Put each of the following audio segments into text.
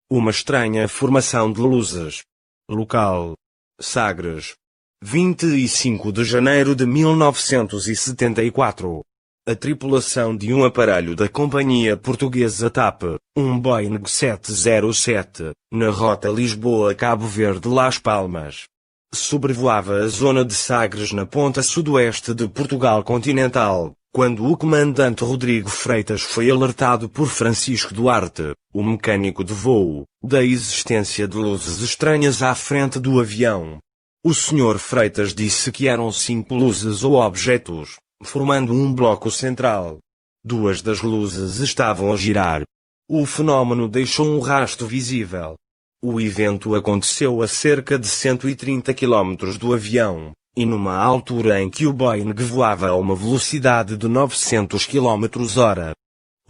Uma estranha formação de luzes. Local: Sagres. 25 de janeiro de 1974. A tripulação de um aparelho da companhia portuguesa TAP, um Boeing 707, na rota Lisboa-Cabo Verde-Las Palmas, sobrevoava a zona de Sagres na ponta sudoeste de Portugal continental, quando o comandante Rodrigo Freitas foi alertado por Francisco Duarte, o mecânico de voo, da existência de luzes estranhas à frente do avião. O Sr. Freitas disse que eram 5 luzes ou objetos, formando um bloco central. 2 das luzes estavam a girar. O fenómeno deixou um rastro visível. O evento aconteceu a cerca de 130 km do avião, e numa altura em que o Boeing voava a uma velocidade de 900 km/h.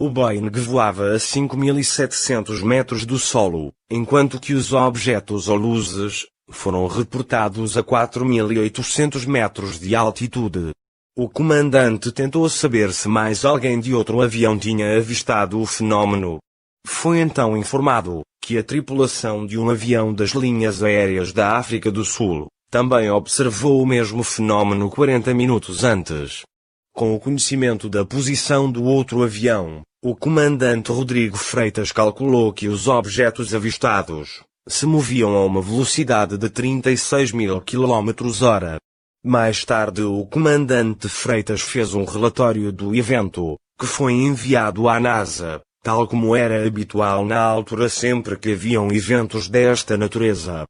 O Boeing voava a 5.700 metros do solo, enquanto que os objetos ou luzes foram reportados a 4.800 metros de altitude. O comandante tentou saber se mais alguém de outro avião tinha avistado o fenómeno. Foi então informado que a tripulação de um avião das linhas aéreas da África do Sul também observou o mesmo fenómeno 40 minutos antes. Com o conhecimento da posição do outro avião, o comandante Rodrigo Freitas calculou que os objetos avistados se moviam a uma velocidade de 36.000 km/h. Mais tarde o comandante Freitas fez um relatório do evento, que foi enviado à NASA, tal como era habitual na altura sempre que haviam eventos desta natureza.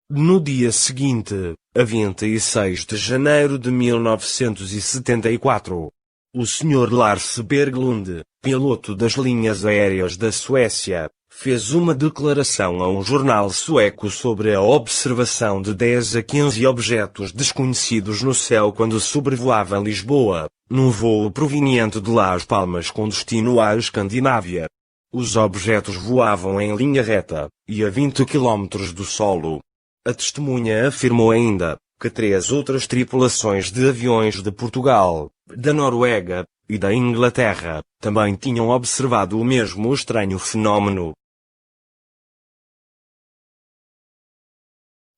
No dia seguinte, a 26 de janeiro de 1974, o Sr. Lars Berglund, piloto das linhas aéreas da Suécia, fez uma declaração a um jornal sueco sobre a observação de 10 a 15 objetos desconhecidos no céu quando sobrevoava Lisboa, num voo proveniente de Las Palmas com destino à Escandinávia. Os objetos voavam em linha reta, e a 20 km do solo. A testemunha afirmou ainda que 3 outras tripulações de aviões de Portugal, da Noruega e da Inglaterra também tinham observado o mesmo estranho fenómeno.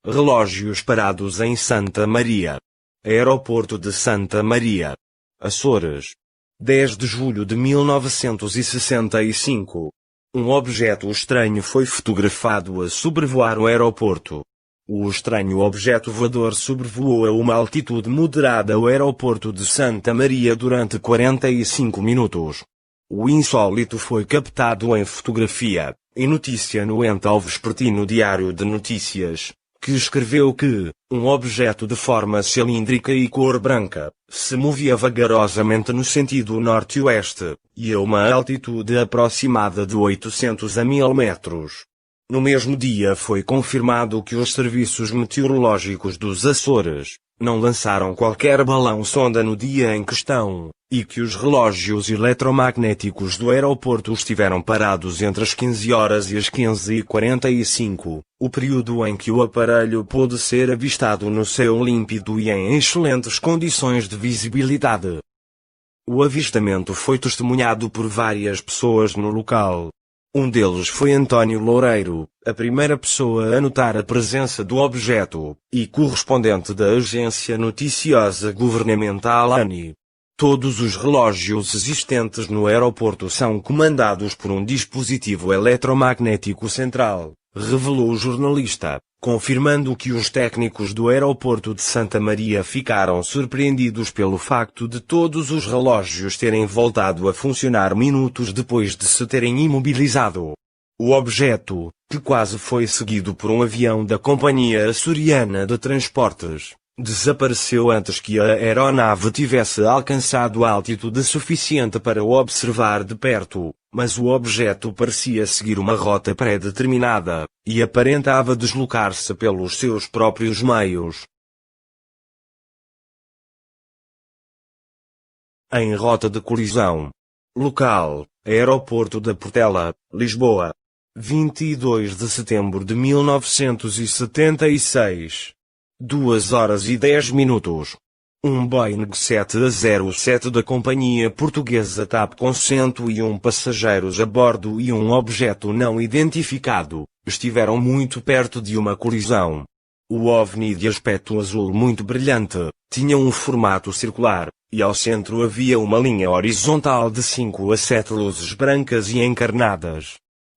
Relógios parados em Santa Maria. Aeroporto de Santa Maria, Açores. 10 de julho de 1965. Um objeto estranho foi fotografado a sobrevoar o aeroporto. O estranho objeto voador sobrevoou a uma altitude moderada o aeroporto de Santa Maria durante 45 minutos. O insólito foi captado em fotografia e notícia no então vespertino Diário de Notícias, que escreveu que um objeto de forma cilíndrica e cor branca se movia vagarosamente no sentido norte-oeste, e a uma altitude aproximada de 800 a 1.000 metros. No mesmo dia foi confirmado que os serviços meteorológicos dos Açores não lançaram qualquer balão-sonda no dia em questão, e que os relógios eletromagnéticos do aeroporto estiveram parados entre as 15 horas e as 15h45, o período em que o aparelho pôde ser avistado no céu límpido e em excelentes condições de visibilidade. O avistamento foi testemunhado por várias pessoas no local. Um deles foi António Loureiro, a primeira pessoa a notar a presença do objeto, e correspondente da agência noticiosa governamental ANI. Todos os relógios existentes no aeroporto são comandados por um dispositivo eletromagnético central, revelou o jornalista, confirmando que os técnicos do aeroporto de Santa Maria ficaram surpreendidos pelo facto de todos os relógios terem voltado a funcionar minutos depois de se terem imobilizado. O objeto, que quase foi seguido por um avião da Companhia Açoriana de Transportes, desapareceu antes que a aeronave tivesse alcançado a altitude suficiente para o observar de perto, mas o objeto parecia seguir uma rota pré-determinada, e aparentava deslocar-se pelos seus próprios meios. Em rota de colisão. Local: Aeroporto da Portela, Lisboa. 22 de setembro de 1976. 2 horas e 10 minutos. Um Boeing 707 da companhia portuguesa TAP com 101 passageiros a bordo e um objeto não identificado, estiveram muito perto de uma colisão. O OVNI de aspecto azul muito brilhante, tinha um formato circular, e ao centro havia uma linha horizontal de 5 a 7 luzes brancas e encarnadas.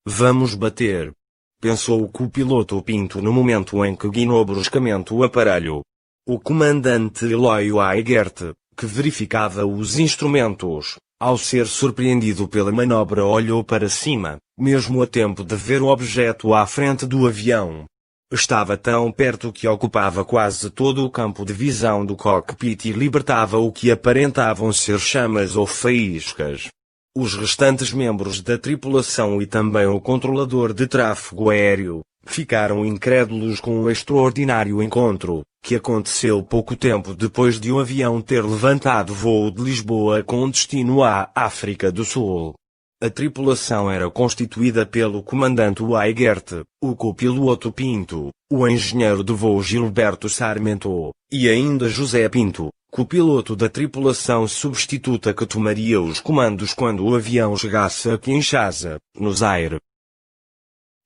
Vamos bater, pensou o copiloto Pinto no momento em que guinou bruscamente o aparelho. O comandante Eloy Weigert, que verificava os instrumentos, ao ser surpreendido pela manobra olhou para cima, mesmo a tempo de ver o objeto à frente do avião. Estava tão perto que ocupava quase todo o campo de visão do cockpit e libertava o que aparentavam ser chamas ou faíscas. Os restantes membros da tripulação e também o controlador de tráfego aéreo, ficaram incrédulos com o extraordinário encontro, que aconteceu pouco tempo depois de o avião ter levantado voo de Lisboa com destino à África do Sul. A tripulação era constituída pelo comandante Weigert, o copiloto Pinto, o engenheiro de voo Gilberto Sarmento, e ainda José Pinto, copiloto da tripulação substituta que tomaria os comandos quando o avião chegasse a Kinshasa, no Zaire.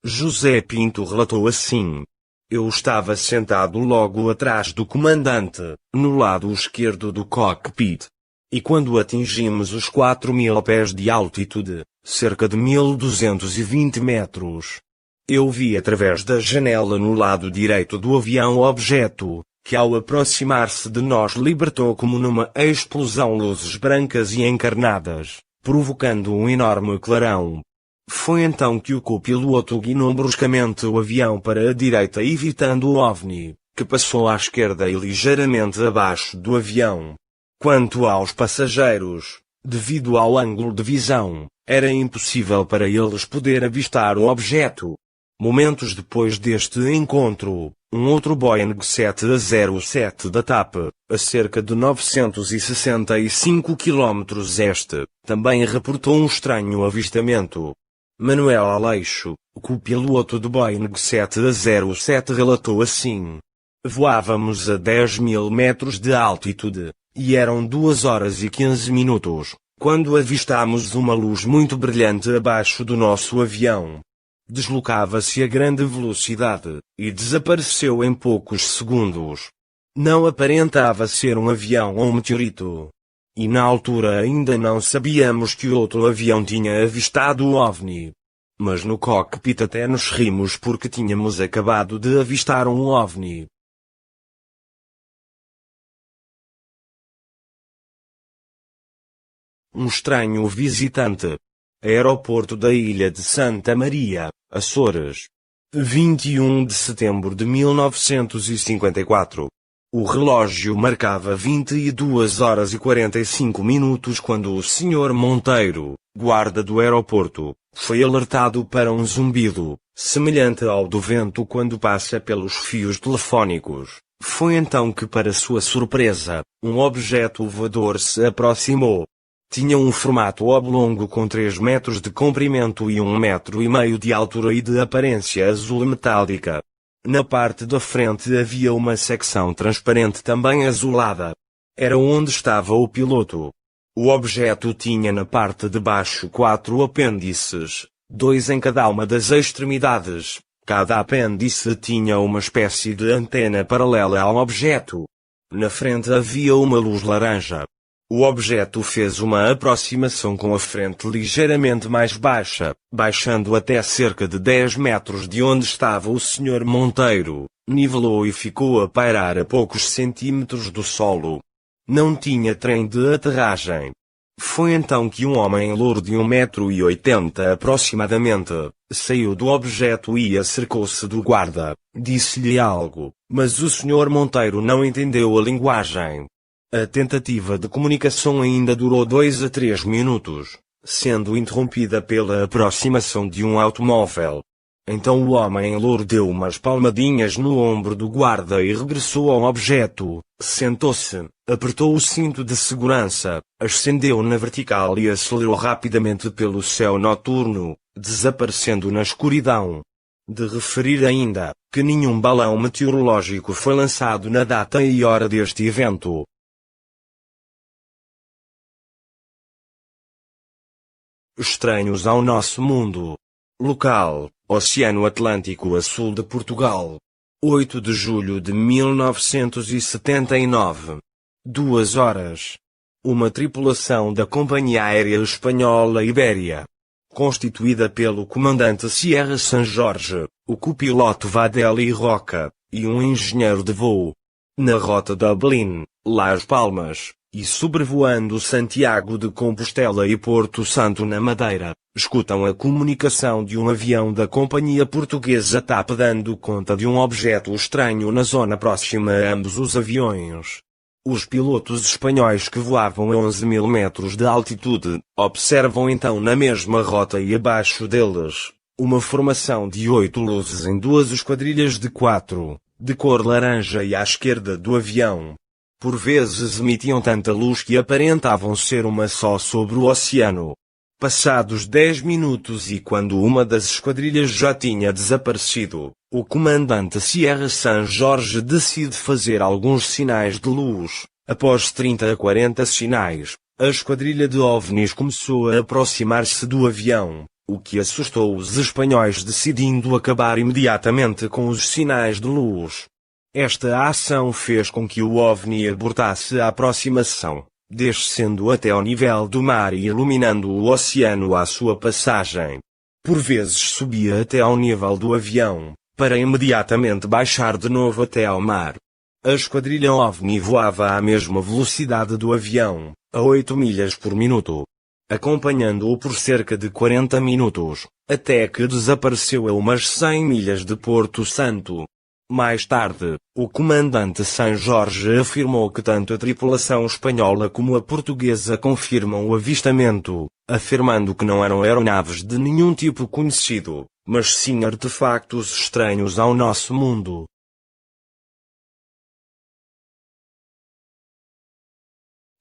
José Pinto relatou assim: eu estava sentado logo atrás do comandante, no lado esquerdo do cockpit. E quando atingimos os 4.000 pés de altitude, cerca de 1.220 metros, eu vi através da janela no lado direito do avião o objeto, que ao aproximar-se de nós libertou como numa explosão luzes brancas e encarnadas, provocando um enorme clarão. Foi então que o copiloto guinou bruscamente o avião para a direita evitando o OVNI, que passou à esquerda e ligeiramente abaixo do avião. Quanto aos passageiros, devido ao ângulo de visão, era impossível para eles poder avistar o objeto. Momentos depois deste encontro, um outro Boeing 707 da TAP, a cerca de 965 km este, também reportou um estranho avistamento. Manuel Aleixo, o copiloto do Boeing 707 relatou assim: voávamos a 10.000 metros de altitude, e eram 2 horas e 15 minutos, quando avistámos uma luz muito brilhante abaixo do nosso avião. Deslocava-se a grande velocidade, e desapareceu em poucos segundos. Não aparentava ser um avião ou um meteorito. E na altura ainda não sabíamos que outro avião tinha avistado o OVNI. Mas no cockpit até nos rimos porque tínhamos acabado de avistar um OVNI. Um estranho visitante. Aeroporto da Ilha de Santa Maria, Açores. 21 de setembro de 1954. O relógio marcava 22 horas e 45 minutos quando o Sr. Monteiro, guarda do aeroporto, foi alertado para um zumbido, semelhante ao do vento quando passa pelos fios telefônicos. Foi então que, para sua surpresa, um objeto voador se aproximou. Tinha um formato oblongo com 3 metros de comprimento e 1,5 metros de altura e de aparência azul metálica. Na parte da frente havia uma secção transparente também azulada. Era onde estava o piloto. O objeto tinha na parte de baixo 4 apêndices, 2 em cada uma das extremidades. Cada apêndice tinha uma espécie de antena paralela ao objeto. Na frente havia uma luz laranja. O objeto fez uma aproximação com a frente ligeiramente mais baixa, baixando até cerca de 10 metros de onde estava o Sr. Monteiro, nivelou e ficou a pairar a poucos centímetros do solo. Não tinha trem de aterragem. Foi então que um homem louro de 1,80 m aproximadamente, saiu do objeto e acercou-se do guarda, disse-lhe algo, mas o Sr. Monteiro não entendeu a linguagem. A tentativa de comunicação ainda durou 2 a 3 minutos, sendo interrompida pela aproximação de um automóvel. Então o homem louro deu umas palmadinhas no ombro do guarda e regressou ao objeto, sentou-se, apertou o cinto de segurança, ascendeu na vertical e acelerou rapidamente pelo céu noturno, desaparecendo na escuridão. De referir ainda, que nenhum balão meteorológico foi lançado na data e hora deste evento. estranhos ao nosso mundo. Local: Oceano Atlântico a sul de Portugal. 8 de julho de 1979. 2 horas. Uma tripulação da Companhia Aérea Espanhola Ibéria, constituída pelo comandante Sierra San Jorge, o copiloto Vadeli Roca, e um engenheiro de voo, na rota Dublin, Las Palmas, e sobrevoando Santiago de Compostela e Porto Santo na Madeira, escutam a comunicação de um avião da companhia portuguesa TAP dando conta de um objeto estranho na zona próxima a ambos os aviões. Os pilotos espanhóis que voavam a 11.000 metros de altitude, observam então na mesma rota e abaixo deles, uma formação de 8 luzes em 2 esquadrilhas de 4, de cor laranja e à esquerda do avião. Por vezes emitiam tanta luz que aparentavam ser uma só sobre o oceano. Passados 10 minutos e quando uma das esquadrilhas já tinha desaparecido, o comandante Sierra San Jorge decide fazer alguns sinais de luz. Após 30 a 40 sinais, a esquadrilha de OVNIs começou a aproximar-se do avião, o que assustou os espanhóis, decidindo acabar imediatamente com os sinais de luz. Esta ação fez com que o OVNI abortasse a aproximação, descendo até ao nível do mar e iluminando o oceano à sua passagem. Por vezes subia até ao nível do avião, para imediatamente baixar de novo até ao mar. A esquadrilha OVNI voava à mesma velocidade do avião, a 8 milhas por minuto, acompanhando-o por cerca de 40 minutos, até que desapareceu a umas 100 milhas de Porto Santo. Mais tarde, o comandante San Jorge afirmou que tanto a tripulação espanhola como a portuguesa confirmam o avistamento, afirmando que não eram aeronaves de nenhum tipo conhecido, mas sim artefactos estranhos ao nosso mundo.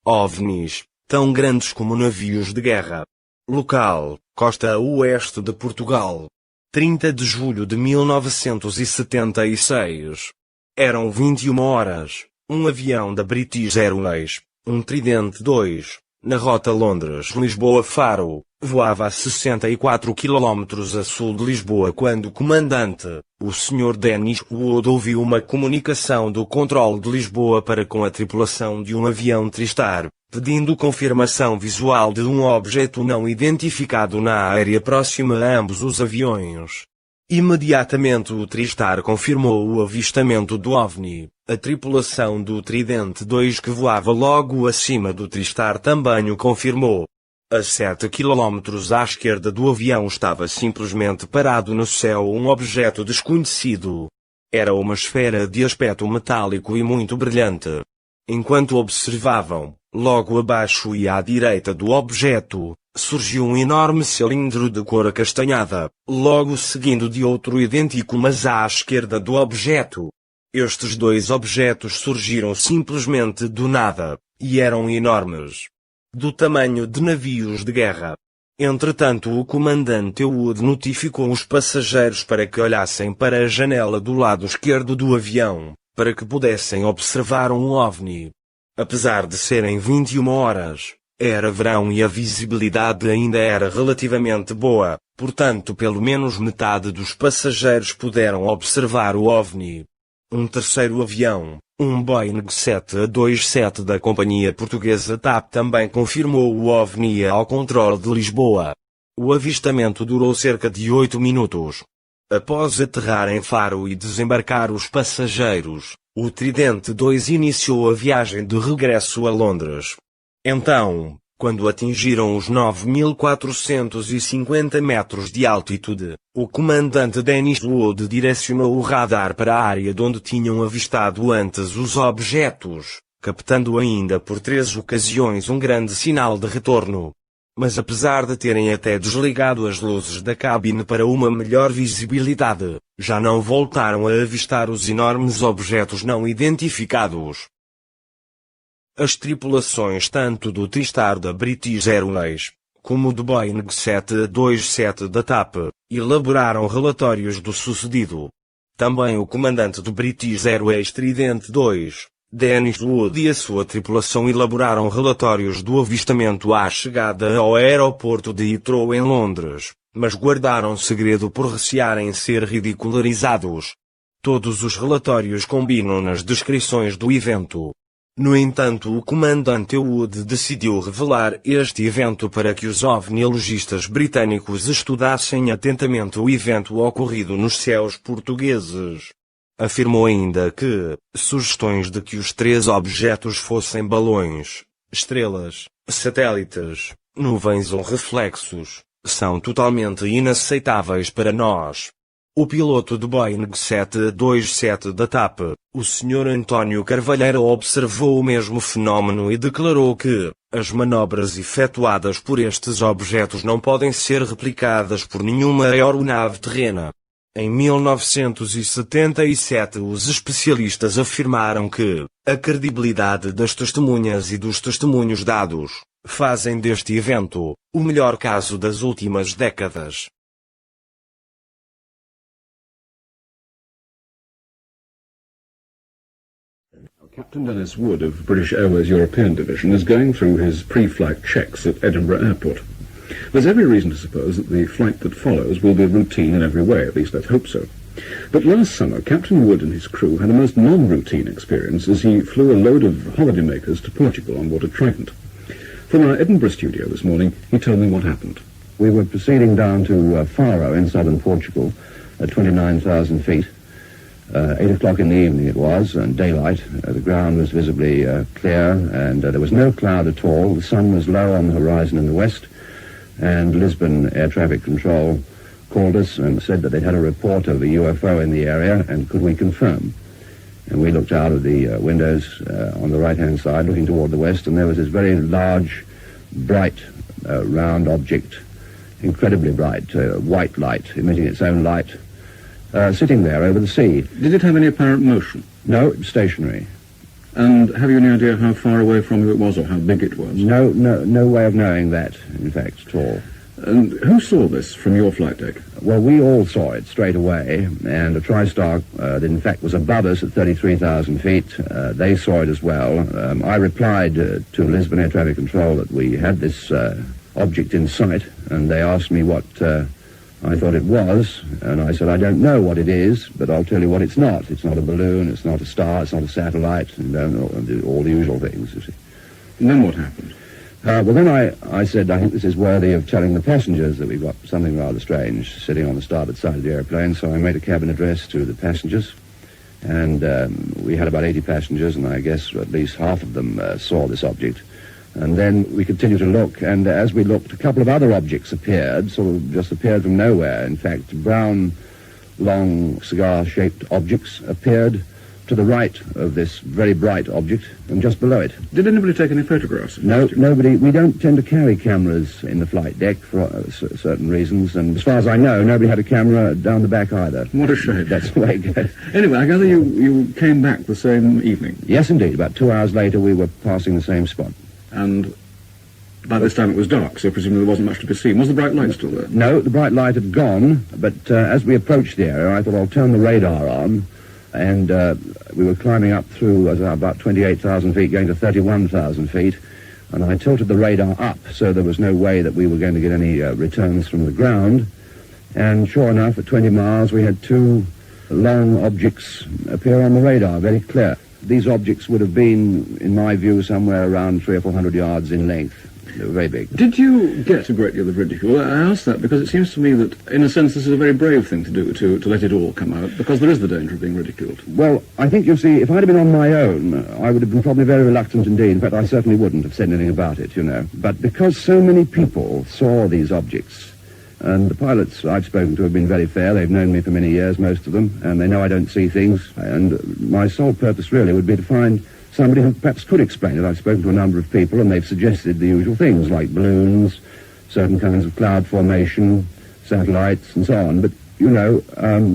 OVNIs, tão grandes como navios de guerra. Local: costa oeste de Portugal. 30 de julho de 1976. Eram 21 horas, um avião da British Airways, um Trident II, na rota Londres-Lisboa-Faro, voava a 64 km a sul de Lisboa quando o comandante, o Sr. Dennis Wood, ouviu uma comunicação do controle de Lisboa para com a tripulação de um avião Tristar, pedindo confirmação visual de um objeto não identificado na área próxima a ambos os aviões. Imediatamente o Tristar confirmou o avistamento do OVNI. A tripulação do Trident II que voava logo acima do Tristar também o confirmou. A 7 km à esquerda do avião estava simplesmente parado no céu um objeto desconhecido. Era uma esfera de aspecto metálico e muito brilhante. Enquanto observavam, logo abaixo e à direita do objeto, surgiu um enorme cilindro de cor acastanhada, logo seguindo de outro idêntico mas à esquerda do objeto. Estes dois objetos surgiram simplesmente do nada, e eram enormes, do tamanho de navios de guerra. Entretanto, o comandante Wood notificou os passageiros para que olhassem para a janela do lado esquerdo do avião, para que pudessem observar um OVNI. Apesar de serem 21 horas, era verão e a visibilidade ainda era relativamente boa, portanto pelo menos metade dos passageiros puderam observar o OVNI. Um terceiro avião, um Boeing 727 da companhia portuguesa TAP, também confirmou o OVNI ao controle de Lisboa. O avistamento durou cerca de 8 minutos. Após aterrar em Faro e desembarcar os passageiros, o Trident II iniciou a viagem de regresso a Londres. Então, quando atingiram os 9.450 metros de altitude, o comandante Dennis Wood direcionou o radar para a área de onde tinham avistado antes os objetos, captando ainda por 3 ocasiões um grande sinal de retorno. Mas apesar de terem até desligado as luzes da cabine para uma melhor visibilidade, já não voltaram a avistar os enormes objetos não identificados. As tripulações tanto do Tristar da British Airways, como do Boeing 727 da TAP, elaboraram relatórios do sucedido. Também o comandante do British Airways Trident II, Dennis Wood e a sua tripulação elaboraram relatórios do avistamento à chegada ao aeroporto de Heathrow em Londres, mas guardaram segredo por recearem ser ridicularizados. Todos os relatórios combinam nas descrições do evento. No entanto, o comandante Wood decidiu revelar este evento para que os ovniologistas britânicos estudassem atentamente o evento ocorrido nos céus portugueses. Afirmou ainda que sugestões de que os 3 objetos fossem balões, estrelas, satélites, nuvens ou reflexos, são totalmente inaceitáveis para nós. O piloto do Boeing 727 da TAP, o Sr. António Carvalheira, observou o mesmo fenómeno e declarou que as manobras efetuadas por estes objetos não podem ser replicadas por nenhuma aeronave terrena. Em 1977, os especialistas afirmaram que a credibilidade das testemunhas e dos testemunhos dados fazem deste evento o melhor caso das últimas décadas. Captain Dennis Wood of British Airways European Division is going through his pre-flight checks at Edinburgh Airport. There's every reason to suppose that the flight that follows will be routine in every way, at least let's hope so. But last summer, Captain Wood and his crew had a most non-routine experience as he flew a load of holidaymakers to Portugal on board a Trident. From our Edinburgh studio this morning, he told me what happened. We were proceeding down to Faro in southern Portugal at 29,000 feet. 8 o'clock in the evening it was, and daylight. The ground was visibly clear, and there was no cloud at all. The sun was low on the horizon in the west, and Lisbon Air Traffic Control called us and said that they'd had a report of a UFO in the area, and could we confirm? And we looked out of the windows on the right-hand side, looking toward the west, and there was this very large, bright, round object, incredibly bright, white light, emitting its own light, sitting there over the sea. Did it have any apparent motion? No, it was stationary. And have you any idea how far away from you it was, or how big it was? No way of knowing that, in fact, at all. And who saw this from your flight deck? Well, we all saw it straight away, and a TriStar that in fact was above us at 33,000 feet, they saw it as well. I replied to Lisbon Air Traffic Control that we had this object in sight, and they asked me what I thought it was, and I said, I don't know what it is, but I'll tell you what it's not. It's not a balloon, it's not a star, it's not a satellite, and all the usual things, you see. And then what happened? Well, then I said, I think this is worthy of telling the passengers that we've got something rather strange sitting on the starboard side of the airplane, so I made a cabin address to the passengers, and we had about 80 passengers, and I guess at least half of them saw this object. And then we continued to look, and as we looked, a couple of other objects appeared, sort of just appeared from nowhere. In fact, brown, long, cigar-shaped objects appeared to the right of this very bright object, and just below it. Did anybody take any photographs? No, nobody. We don't tend to carry cameras in the flight deck for certain reasons, and as far as I know, nobody had a camera down the back either. What a shame. That's the way it goes. Anyway, I gather you came back the same evening? Yes, indeed. About 2 hours later, we were passing the same spot. And by this time it was dark, so presumably there wasn't much to be seen. Was the bright light still there? No, the bright light had gone, but as we approached the area, I thought I'll turn the radar on, and we were climbing up through about 28,000 feet, going to 31,000 feet, and I tilted the radar up, so there was no way that we were going to get any returns from the ground, and sure enough, at 20 miles, we had 2 long objects appear on the radar, very clear. These objects would have been, in my view, somewhere around 300 or 400 yards in length. They were very big. Did you get a great deal of ridicule? I ask that because it seems to me that, in a sense, this is a very brave thing to do, to let it all come out, because there is the danger of being ridiculed. Well, I think, you see, if I'd have been on my own, I would have been probably very reluctant indeed. In fact, I certainly wouldn't have said anything about it, you know. But because so many people saw these objects, and the pilots I've spoken to have been very fair. They've known me for many years, most of them, and they know I don't see things. And my sole purpose really would be to find somebody who perhaps could explain it. I've spoken to a number of people, and they've suggested the usual things, like balloons, certain kinds of cloud formation, satellites, and so on. But, you know,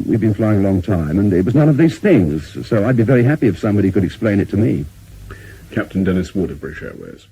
we've been flying a long time, and it was none of these things. So I'd be very happy if somebody could explain it to me. Captain Dennis Wood of British Airways.